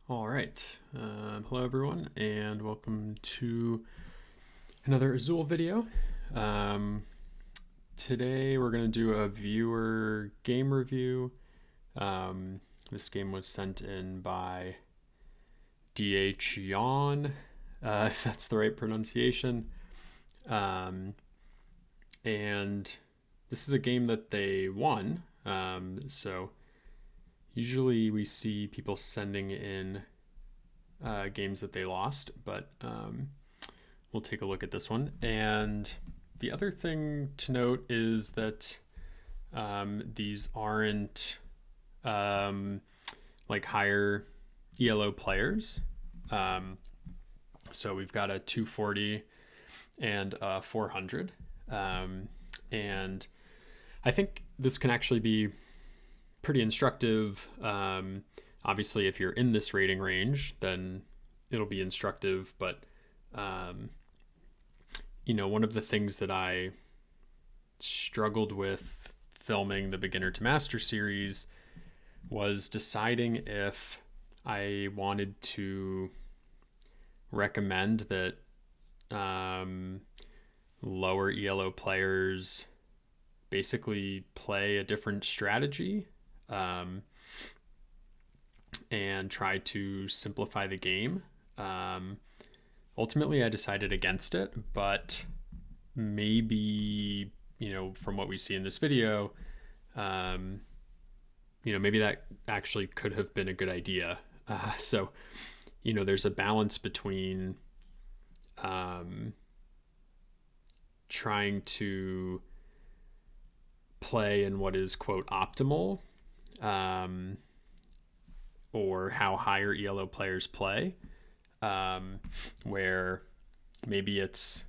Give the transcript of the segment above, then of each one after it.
All right. Hello, everyone, and welcome to another Azul video. Um, Today, we're going to do a viewer game review. This game was sent in by dhyaaaawn, if that's the right pronunciation. And this is a game that they won. So usually we see people sending in games that they lost, but we'll take a look at this one. And the other thing to note is that these aren't like higher ELO players. So we've got a 240 and a 400. And I think this can actually be pretty instructive. Obviously, if you're in this rating range, then it'll be instructive. But, one of the things that I struggled with filming the Beginner to Master series was deciding if I wanted to recommend that lower ELO players basically play a different strategy and try to simplify the game. Ultimately, I decided against it, but maybe, from what we see in this video, maybe that actually could have been a good idea. So, there's a balance between trying to play in what is, quote, optimal, or how higher ELO players play, where maybe it's,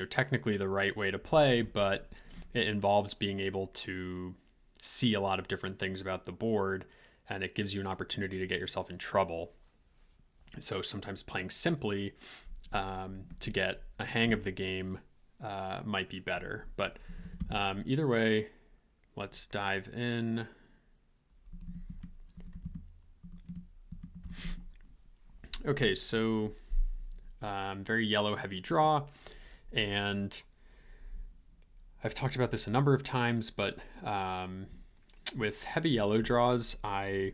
technically the right way to play, but it involves being able to see a lot of different things about the board, and it gives you an opportunity to get yourself in trouble. So sometimes playing simply to get a hang of the game might be better. But either way, let's dive in. Okay, so very yellow heavy draw, and I've talked about this a number of times, but with heavy yellow draws, I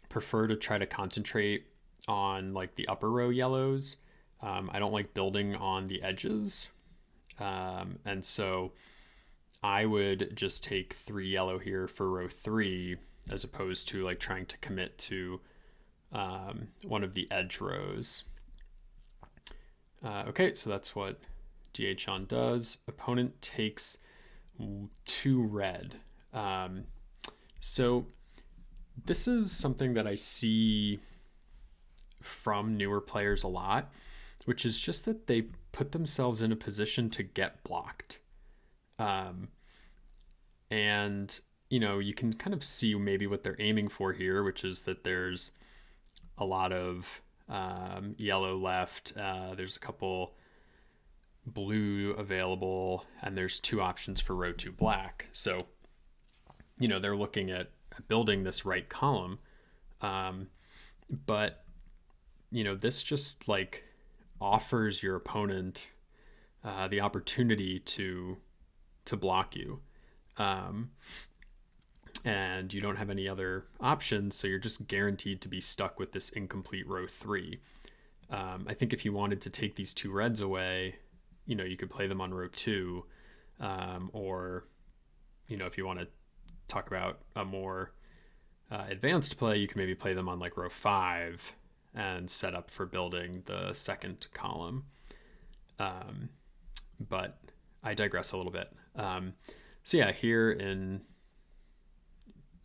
prefer to try to concentrate on like the upper row yellows. I don't like building on the edges, and so I would just take 3 yellow here for row 3, as opposed to like trying to commit to one of the edge rows. Okay, so that's what dhyaaaawn does. Opponent takes 2 red. So this is something that I see from newer players a lot, which is just that they put themselves in a position to get blocked. And, you can kind of see maybe what they're aiming for here, which is that there's a lot of yellow left. There's a couple blue available, and there's 2 options for row 2 black. So, they're looking at building this right column. But, this just like offers your opponent the opportunity to block you. And you don't have any other options, so you're just guaranteed to be stuck with this incomplete row 3. I think if you wanted to take these 2 reds away, you could play them on row 2, or, if you want to talk about a more advanced play, you can maybe play them on like row 5 and set up for building the second column. But I digress a little bit. So yeah, here in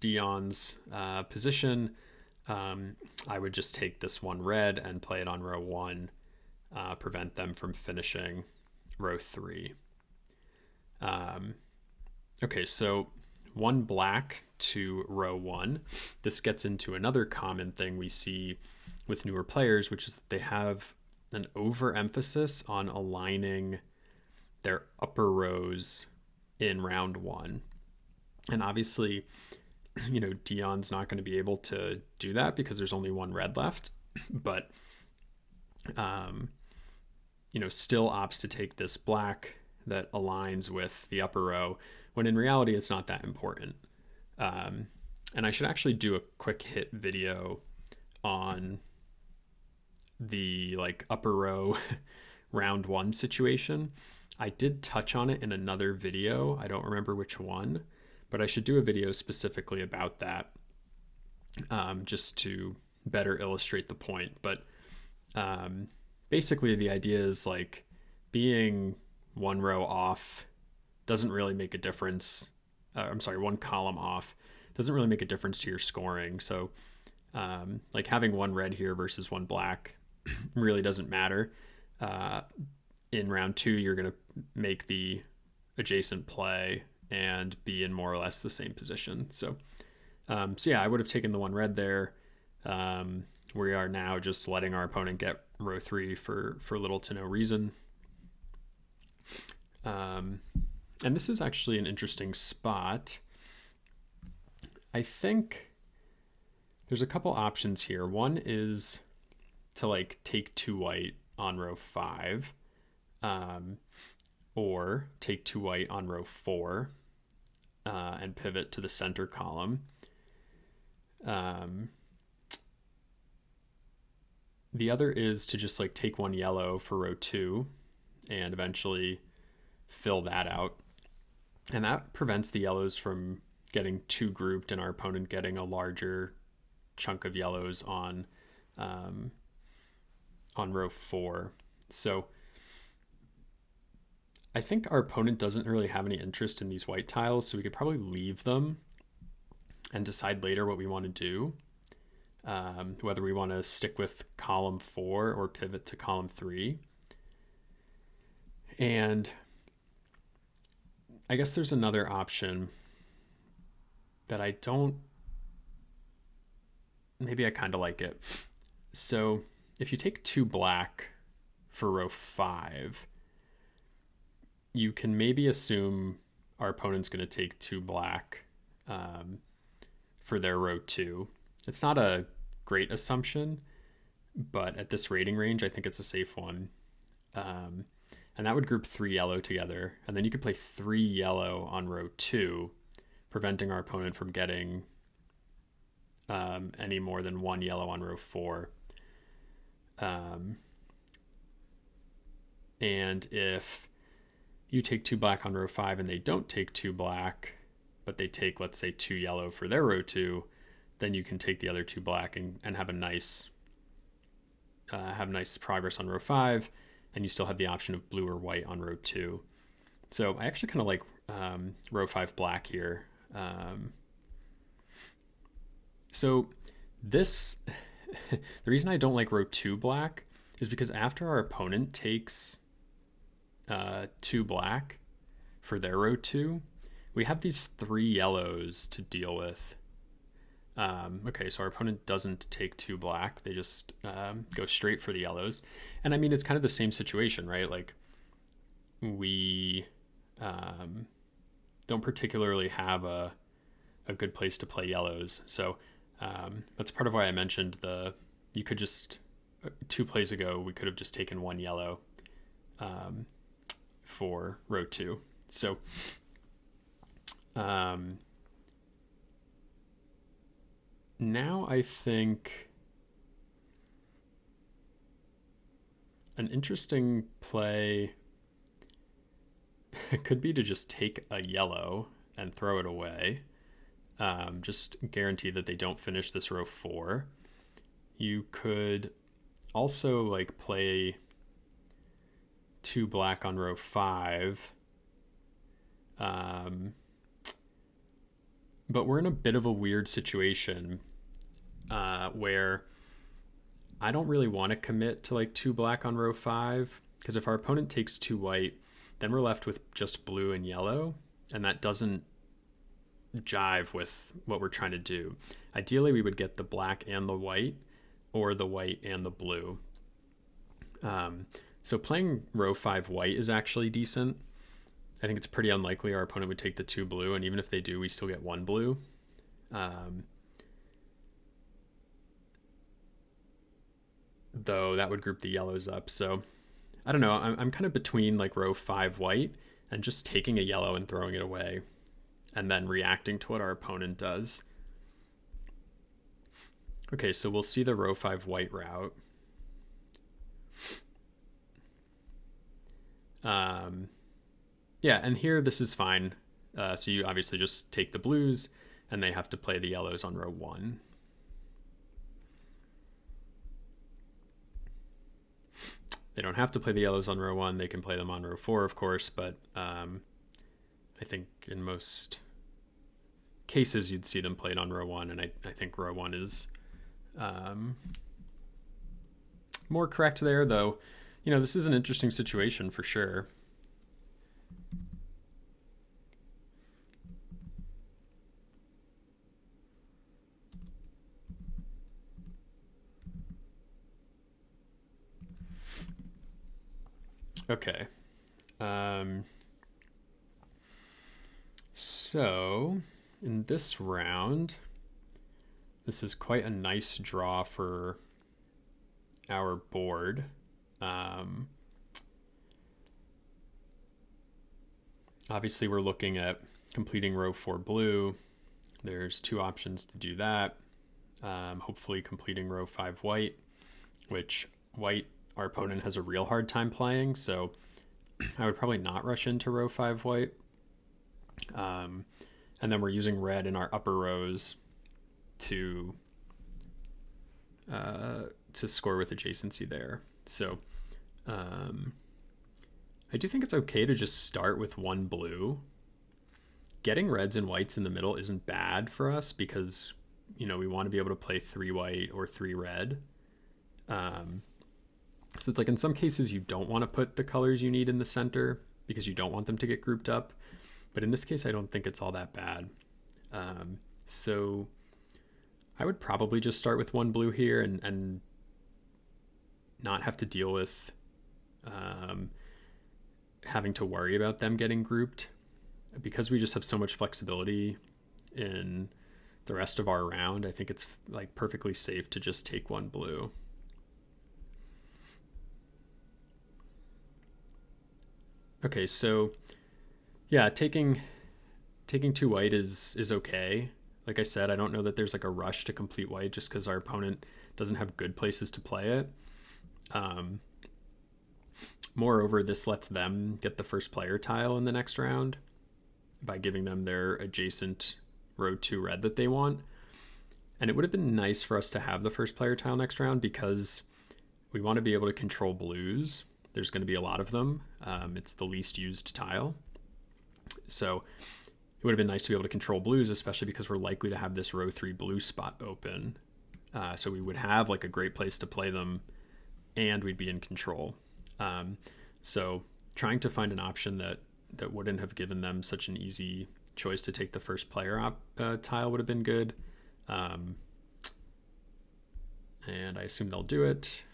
Dion's position, I would just take this 1 red and play it on row 1, prevent them from finishing row 3. Okay, so 1 black to row 1. This gets into another common thing we see with newer players, which is that they have an overemphasis on aligning their upper rows in round 1. And obviously, dhyaawn's not going to be able to do that because there's only one red left, but still opts to take this black that aligns with the upper row, when in reality it's not that important. And I should actually do a quick hit video on the upper row round one situation. I did touch on it in another video. I don't remember which one, but I should do a video specifically about that, just to better illustrate the point. But basically the idea is being one row off doesn't really make a difference. One column off doesn't really make a difference to your scoring. So having one red here versus one black really doesn't matter. In round two, you're going to make the adjacent play and be in more or less the same position. So yeah, I would have taken the one red there. We are now just letting our opponent get row three for little to no reason. And this is actually an interesting spot. I think there's a couple options here. One is to take two white on row 5, or take two white on row 4 and pivot to the center column. The other is to just take one yellow for row 2 and eventually fill that out. And that prevents the yellows from getting too grouped and our opponent getting a larger chunk of yellows on row 4. So I think our opponent doesn't really have any interest in these white tiles, so we could probably leave them and decide later what we want to do. Whether we want to stick with column 4 or pivot to column 3. And I guess there's another option that maybe I kind of like it. So if you take two black for row 5, you can maybe assume our opponent's going to take two black for their row 2. It's not a great assumption, but at this rating range, I think it's a safe one. And that would group 3 yellow together. And then you could play 3 yellow on row 2, preventing our opponent from getting any more than 1 yellow on row 4. And if you take 2 black on row 5 and they don't take 2 black, but they take, let's say, 2 yellow for their row 2, then you can take the other 2 black and have a nice progress on row 5, and you still have the option of blue or white on row 2. So I actually kind of like row 5 black here. So this, the reason I don't like row 2 black is because after our opponent takes 2 black for their row 2, we have these 3 yellows to deal with. Okay, so our opponent doesn't take 2 black. They just go straight for the yellows. And I mean, it's kind of the same situation, right? We don't particularly have a good place to play yellows. So that's part of why I mentioned you could just, 2 plays ago, we could have just taken 1 yellow for row 2. So now I think an interesting play could be to just take a yellow and throw it away. Just guarantee that they don't finish this row 4. You could also play 2 black on row 5. But we're in a bit of a weird situation where I don't really want to commit to 2 black on row 5, because if our opponent takes 2 white, then we're left with just blue and yellow, and that doesn't jive with what we're trying to do. Ideally, we would get the black and the white, or the white and the blue. So playing row 5 white is actually decent. I think it's pretty unlikely our opponent would take the 2 blue, and even if they do, we still get 1 blue. Um, though that would group the yellows up. So I don't know. I'm kind of between like row 5 white and just taking a yellow and throwing it away and then reacting to what our opponent does. Okay, so we'll see the row 5 white route. Yeah, and here this is fine. So you obviously just take the blues and they have to play the yellows on row 1. They don't have to play the yellows on row 1. They can play them on row 4, of course, but I think in most cases you'd see them played on row 1, and I think row 1 is more correct there, though. This is an interesting situation for sure. Okay. So in this round, this is quite a nice draw for our board. Obviously, we're looking at completing row 4 blue. There's 2 options to do that. Hopefully completing row 5 white, which white, our opponent has a real hard time playing, so I would probably not rush into row 5 white. And then we're using red in our upper rows to score with adjacency there. So I do think it's okay to just start with 1 blue. Getting reds and whites in the middle isn't bad for us because, we want to be able to play 3 white or 3 red. So it's like in some cases you don't want to put the colors you need in the center because you don't want them to get grouped up. But in this case, I don't think it's all that bad. So I would probably just start with 1 blue here and not have to deal with having to worry about them getting grouped. Because we just have so much flexibility in the rest of our round, I think it's like perfectly safe to just take 1 blue. Okay, so yeah, taking 2 white is okay. Like I said, I don't know that there's like a rush to complete white just because our opponent doesn't have good places to play it. Moreover, this lets them get the first player tile in the next round by giving them their adjacent row 2 red that they want. And it would have been nice for us to have the first player tile next round because we want to be able to control blues. There's going to be a lot of them. It's the least used tile. So it would have been nice to be able to control blues, especially because we're likely to have this row 3 blue spot open. So we would have like a great place to play them and we'd be in control. So trying to find an option that wouldn't have given them such an easy choice to take the first player tile would have been good. And I assume they'll do it.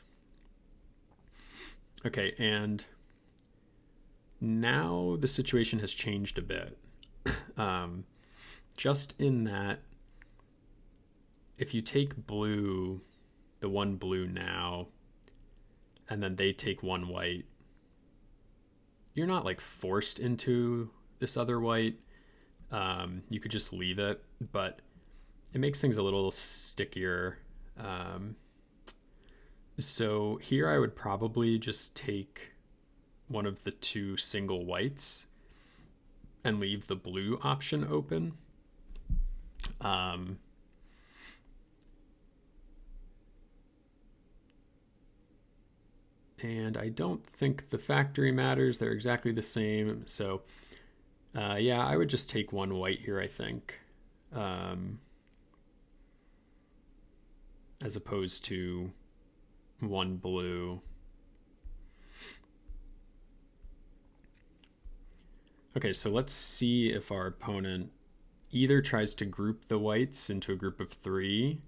Okay, and now the situation has changed a bit. Just in that if you take blue, the 1 blue now, and then they take 1 white, you're not like forced into this other white. You could just leave it, but it makes things a little stickier. So here I would probably just take one of the 2 single whites and leave the blue option open. And I don't think the factory matters. They're exactly the same. So yeah, I would just take 1 white here, I think. As opposed to 1 blue. Okay, so let's see if our opponent either tries to group the whites into a group of 3,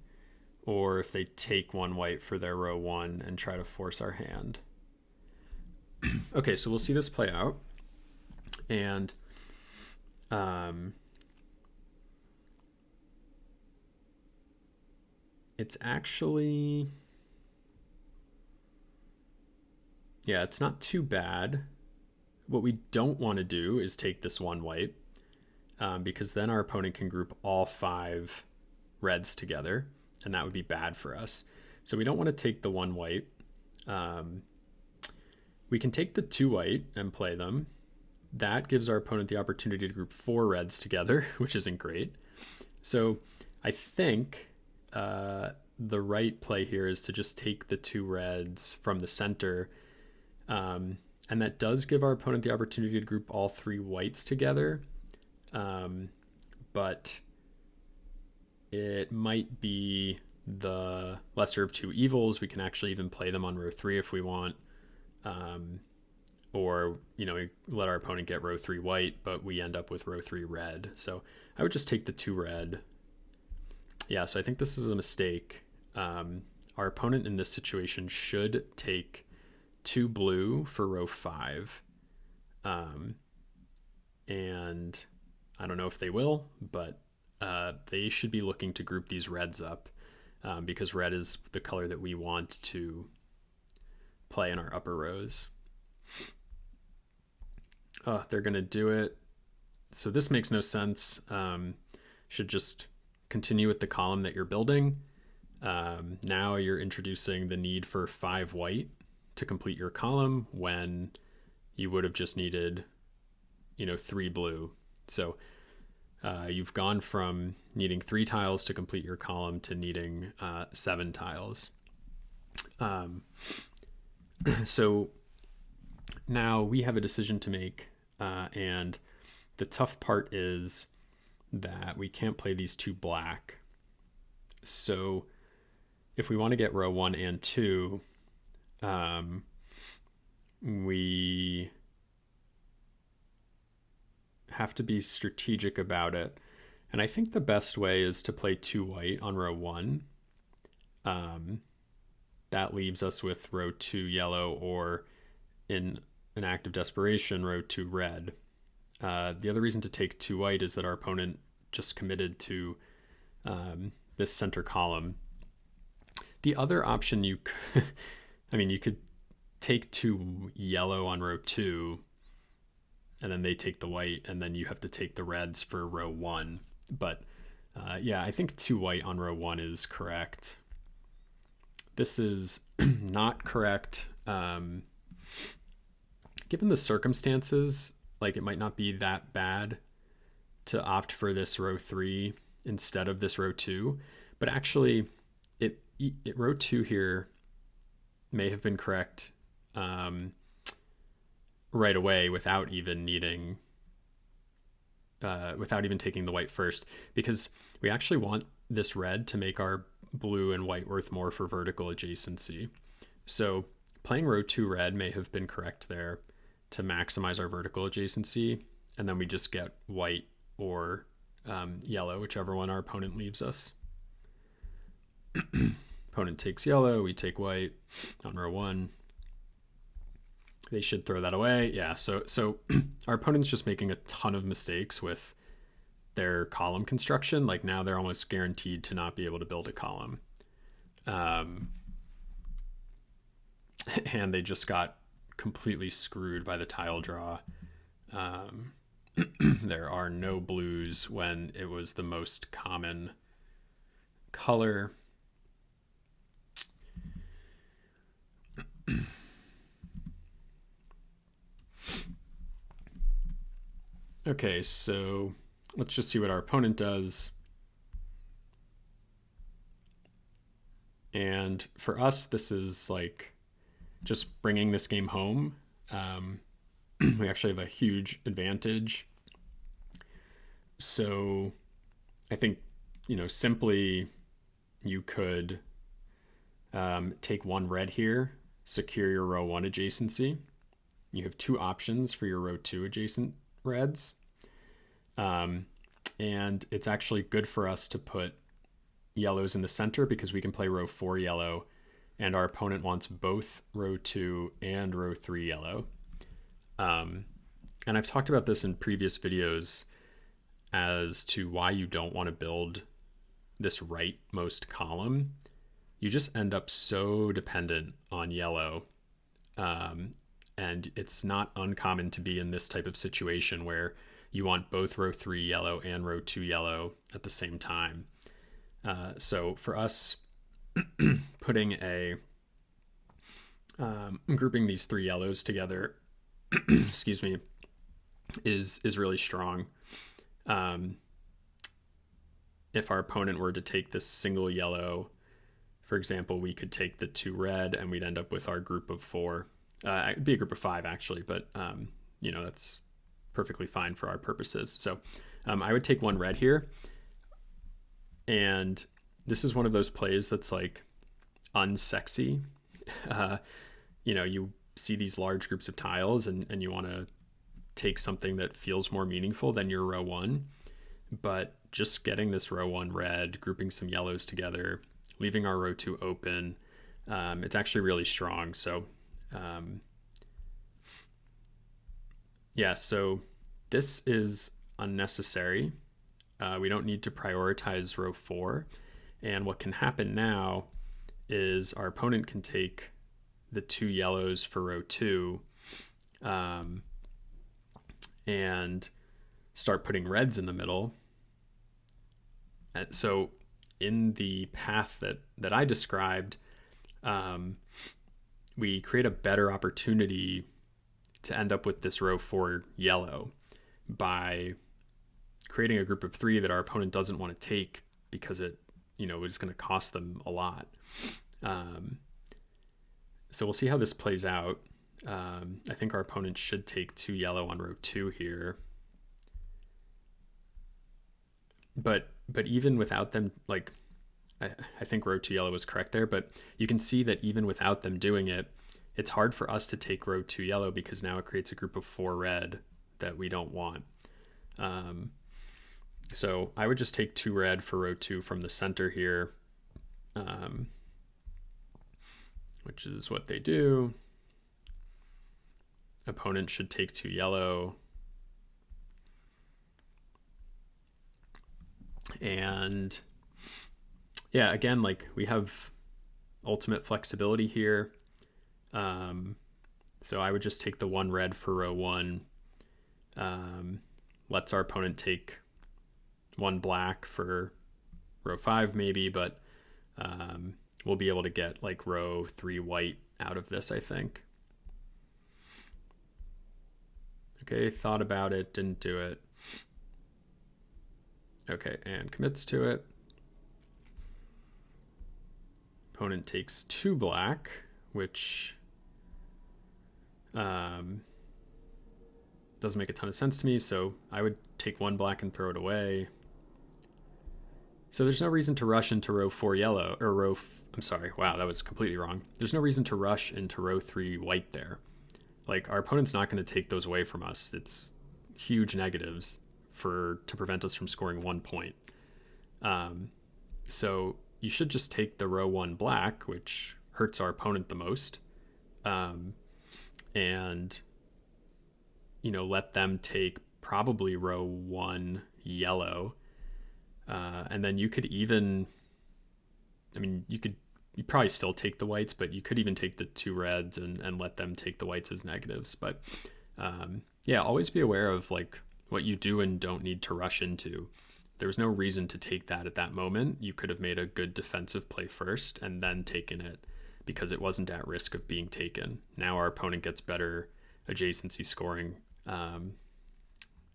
or if they take 1 white for their row 1 and try to force our hand. Okay, so we'll see this play out. And it's actually, yeah, it's not too bad. What we don't want to do is take this one white, because then our opponent can group all 5 reds together, and that would be bad for us. So we don't want to take the one white. We can take the 2 white and play them. That gives our opponent the opportunity to group 4 reds together, which isn't great. So I think the right play here is to just take the 2 reds from the center. And that does give our opponent the opportunity to group all 3 whites together. But it might be the lesser of 2 evils. We can actually even play them on row 3 if we want. Or, we let our opponent get row 3 white, but we end up with row 3 red. So I would just take the 2 red. Yeah, so I think this is a mistake. Our opponent in this situation should take 2 blue for row 5. And I don't know if they will, but they should be looking to group these reds up, because red is the color that we want to play in our upper rows. Oh, they're going to do it. So this makes no sense. Should just continue with the column that you're building. Now you're introducing the need for 5 white to complete your column when you would have just needed, 3 blue. So you've gone from needing 3 tiles to complete your column to needing 7 tiles. So now we have a decision to make, and the tough part is that we can't play these 2 black. So if we want to get row 1 and 2, we have to be strategic about it. And I think the best way is to play 2 white on row 1. That leaves us with row 2 yellow, or in an act of desperation, row 2 red. The other reason to take 2 white is that our opponent just committed to this center column. The other option you could take 2 yellow on row 2, and then they take the white, and then you have to take the reds for row 1. But yeah, I think 2 white on row 1 is correct. This is not correct. Given the circumstances, it might not be that bad to opt for this row 3 instead of this row 2, but actually row 2 here may have been correct right away without even taking the white first, because we actually want this red to make our blue and white worth more for vertical adjacency. So playing row 2 red may have been correct there to maximize our vertical adjacency, and then we just get white or yellow, whichever one our opponent leaves us. Opponent takes yellow, we take white on row 1. They should throw that away. Yeah, so our opponent's just making a ton of mistakes with their column construction. Now they're almost guaranteed to not be able to build a column. And they just got completely screwed by the tile draw. There are no blues when it was the most common color. Okay, so let's just see what our opponent does. And for us, this is just bringing this game home. We actually have a huge advantage. So I think, simply you could take 1 red here, secure your row 1 adjacency. You have 2 options for your row 2 adjacent reds. And it's actually good for us to put yellows in the center because we can play row 4 yellow, and our opponent wants both row 2 and row 3 yellow. And I've talked about this in previous videos as to why you don't want to build this rightmost column. you just end up so dependent on yellow. And it's not uncommon to be in this type of situation where you want both row 3 yellow and row 2 yellow at the same time. So for us, putting grouping these 3 yellows together, excuse me, is really strong. If our opponent were to take this single yellow, for example, we could take the 2 red and we'd end up with our group of 4. It'd be a group of 5 actually, but that's perfectly fine for our purposes. So I would take 1 red here, and this is one of those plays that's like unsexy. You see these large groups of tiles and you want to take something that feels more meaningful than your row 1, but just getting this row 1 red, grouping some yellows together, leaving our row 2 open, it's actually really strong. So so this is unnecessary. We don't need to prioritize row 4. And what can happen now is our opponent can take the 2 yellows for row 2 and start putting reds in the middle. And so in the path that I described, we create a better opportunity to end up with this row 4 yellow by creating a group of 3 that our opponent doesn't want to take because it is going to cost them a lot. So we'll see how this plays out. I think our opponent should take 2 yellow on row 2 here. But even without them, like, I think row 2 yellow was correct there, but you can see that even without them doing it, it's hard for us to take row 2 yellow because now it creates a group of 4 red that we don't want. So I would just take 2 red for row 2 from the center here, which is what they do. Opponent should take 2 yellow. And yeah, again, like, we have ultimate flexibility here. So I would just take the 1 red for row 1. Lets our opponent take 1 black for row 5 maybe, but we'll be able to get like row 3 white out of this, I think. Okay, thought about it, didn't do it. Okay, and commits to it. Opponent takes 2 black, which doesn't make a ton of sense to me, so I would take 1 black and throw it away. So there's no reason to rush into row 4 yellow, or I'm sorry, wow, that was completely wrong. There's no reason to rush into row 3 white there. Like, our opponent's not going to take those away from us. It's huge negatives to prevent us from scoring 1 point. So you should just take the row 1 black, which hurts our opponent the most, and let them take probably row 1 yellow, and then you could even, you probably still take the whites, but you could even take the 2 reds and let them take the whites as negatives. But always be aware of like what you do and don't need to rush into. There was no reason to take that at that moment. You could have made a good defensive play first and then taken it because it wasn't at risk of being taken. Now our opponent gets better adjacency scoring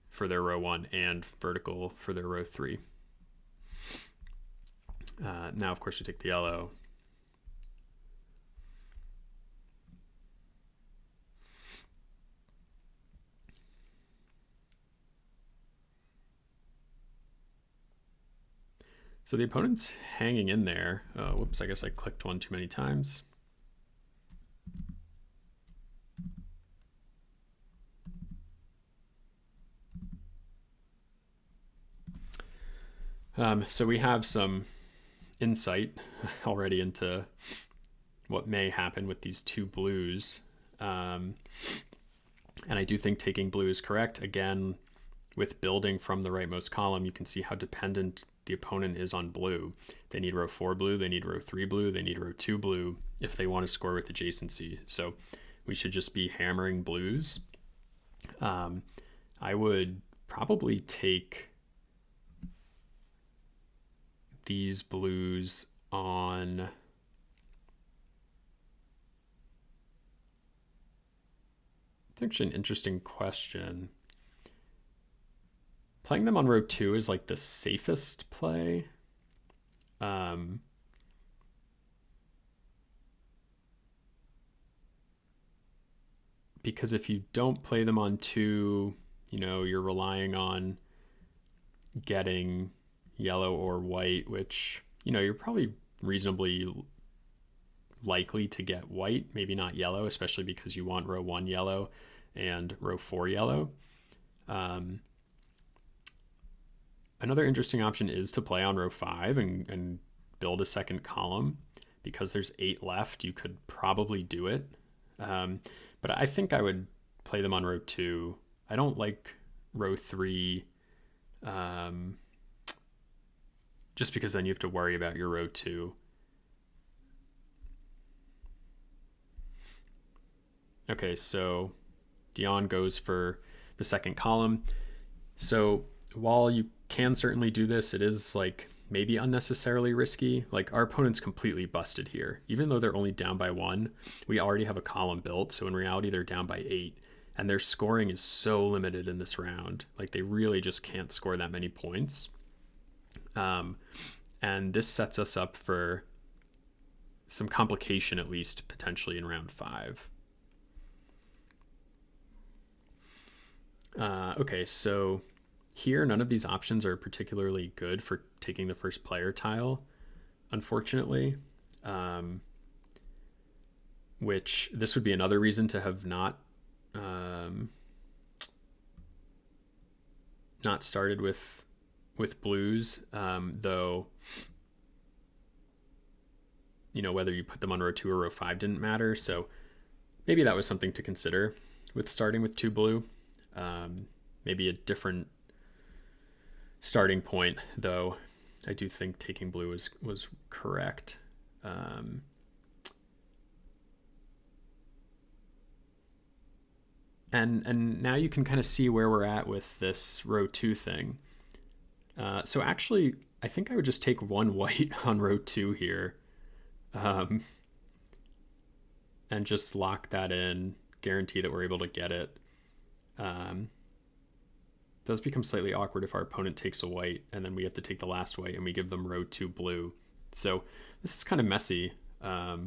for their row 1 and vertical for their row 3. Now, of course, we take the yellow. So the opponent's hanging in there. Whoops, I guess I clicked one too many times. So we have some insight already into what may happen with these 2 blues. And I do think taking blue is correct. Again, with building from the rightmost column, you can see how dependent the opponent is on blue. They need row 4 blue, they need row 3 blue, they need row 2 blue if they want to score with adjacency. So we should just be hammering blues. I would probably take these blues on it's actually an interesting question. Playing them on row 2 is like the safest play. Because if you don't play them on 2, you're relying on getting yellow or white, which, you're probably reasonably likely to get white, maybe not yellow, especially because you want row 1 yellow and row 4 yellow. Another interesting option is to play on row 5 and build a second column. Because there's 8 left, you could probably do it. But I think I would play them on row 2. I don't like row 3, just because then you have to worry about your row 2. Okay, so dhyaaaawn goes for the second column. So while you can certainly do this, it is like maybe unnecessarily risky. Like our opponent's completely busted here. Even though they're only down by 1, we already have a column built. So in reality, they're down by 8. And their scoring is so limited in this round. Like they really just can't score that many points. And this sets us up for some complication, at least potentially in round 5. Okay, so here, none of these options are particularly good for taking the first player tile, unfortunately. Which this would be another reason to have not started with blues, though, whether you put them on row 2 or row 5 didn't matter. So maybe that was something to consider with starting with 2 blue. Maybe a different starting point, though. I do think taking blue was correct. And now you can kind of see where we're at with this row 2 thing. So actually, I think I would just take 1 white on row 2 here, and just lock that in, guarantee that we're able to get it. Does become slightly awkward if our opponent takes a white and then we have to take the last white and we give them row 2 blue. So this is kind of messy. I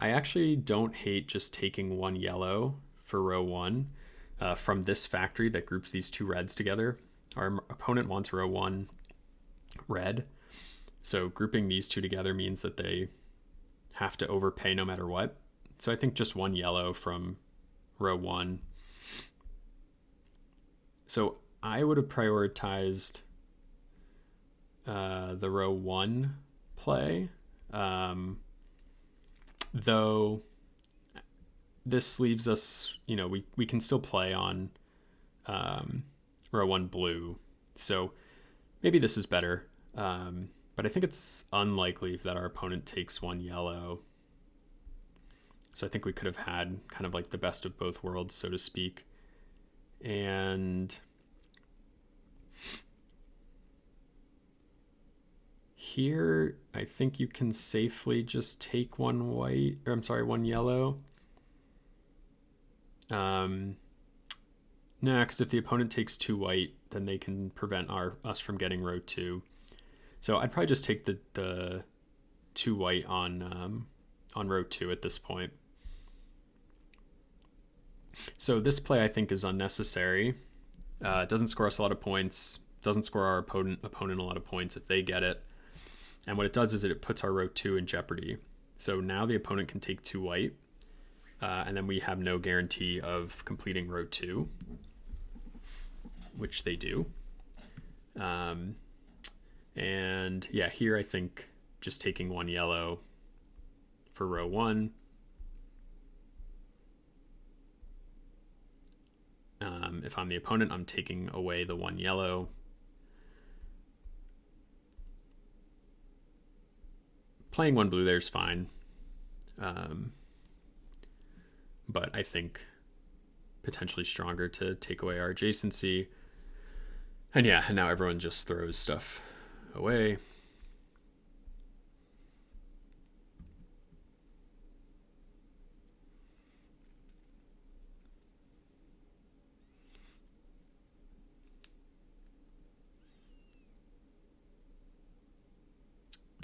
actually don't hate just taking 1 yellow for row 1 from this factory that groups these 2 reds together. Our opponent wants row 1 red. So grouping these 2 together means that they have to overpay no matter what. So I think just 1 yellow from row 1. So I would have prioritized the row 1 play, though this leaves us, we can still play on row 1 blue. So maybe this is better, but I think it's unlikely that our opponent takes 1 yellow. So I think we could have had kind of like the best of both worlds, so to speak. And here, I think you can safely just take 1 white, or I'm sorry, 1 yellow. No, because if the opponent takes 2 white, then they can prevent us from getting row 2. So I'd probably just take the 2 white on row 2 at this point. So this play, I think, is unnecessary. It doesn't score us a lot of points. Doesn't score our opponent a lot of points if they get it. And what it does is it puts our row 2 in jeopardy. So now the opponent can take 2 white, and then we have no guarantee of completing row 2, which they do. And yeah, here I think just taking 1 yellow for row 1 If I'm the opponent, I'm taking away the one yellow. Playing one blue there's fine. But I think potentially stronger to take away our adjacency. And yeah, and now everyone just throws stuff away.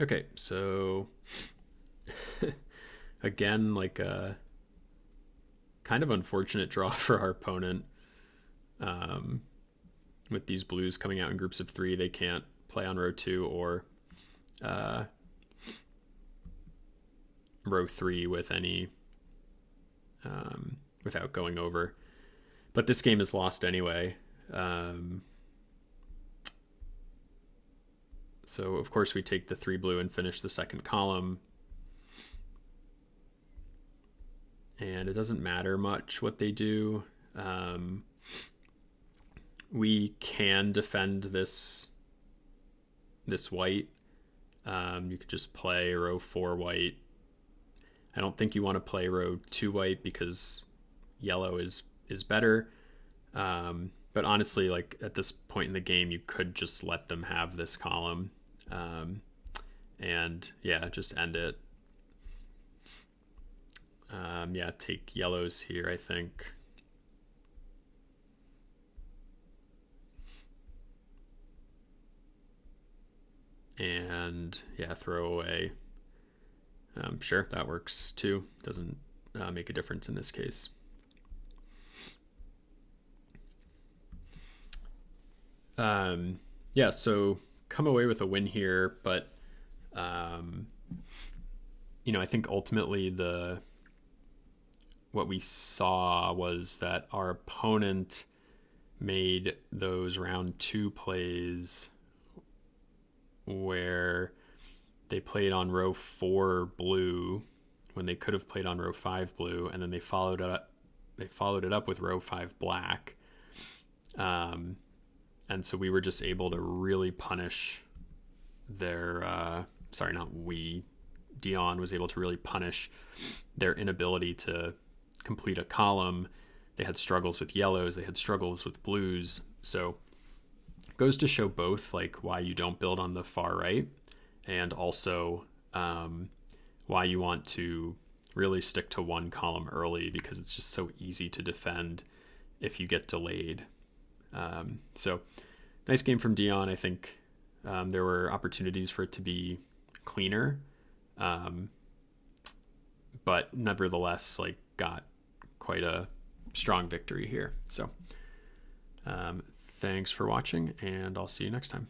Okay, so again, like a kind of unfortunate draw for our opponent. With these blues coming out in groups of 3, they can't play on row 2 or row 3 with any without going over. But this game is lost anyway. So of course we take the 3 blue and finish the second column. And it doesn't matter much what they do. We can defend this white. You could just play row 4 white. I don't think you want to play row 2 white because yellow is better. But honestly, like at this point in the game, you could just let them have this column. And yeah, just end it. Yeah, take yellows here, I think. And yeah, throw away. Sure, that works too. Doesn't make a difference in this case. Yeah, so come away with a win here, but I think ultimately what we saw was that our opponent made those round 2 plays where they played on row 4 blue when they could have played on row 5 blue, and then they followed it up with row 5 black. And so we were just able to really punish their Dion was able to really punish their inability to complete a column. They had struggles with yellows, they had struggles with blues. So it goes to show both like why you don't build on the far right, and also why you want to really stick to one column early, because it's just so easy to defend if you get delayed. So nice game from Dion. I think there were opportunities for it to be cleaner, but nevertheless, like, got quite a strong victory here. So thanks for watching, and I'll see you next time.